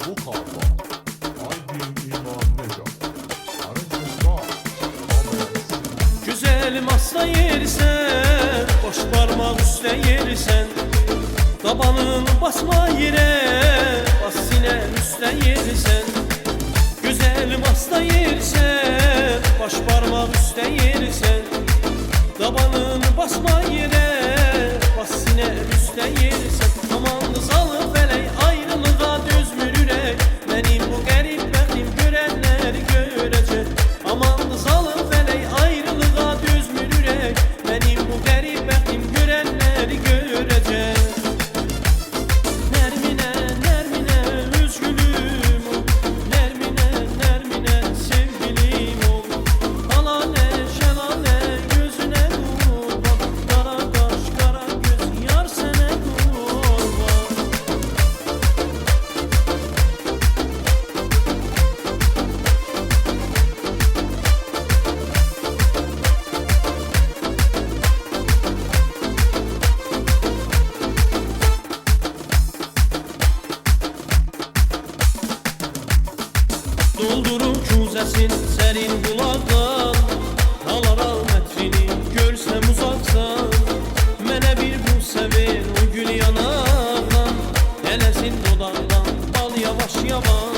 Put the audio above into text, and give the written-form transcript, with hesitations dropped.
bu kafa. Haydi iman necat. Arınçıkma. Güzelim asla yersen, boş parmak üstte yersen, tabanın basma yere, bas sile üstte yersen. Güzelim asla yersen, baş parmak üstte yersen, tabanın basma yere, bas sile üstte yersen. Aman zalı feley ayrılığa dözmür ürek, benim bu garip bəxtim görenleri görecek. Aman zalı feley ayrılığa dözmür ürek, benim bu garip bəxtim görenleri görecek. Nermine, Nermine üzgünüm ol, Nermine, Nermine sevgilim ol. Alane, şelale gözüne kurban, kara kaş, kara göz yar sene kurban. Doldurur küzəsin sərin bulaqdan, alaram ətrini görsəm uzaqsan. Mənə bir bu sevin o gül yanaqdan, eləsin dodaqdan bal yavaş yavaş.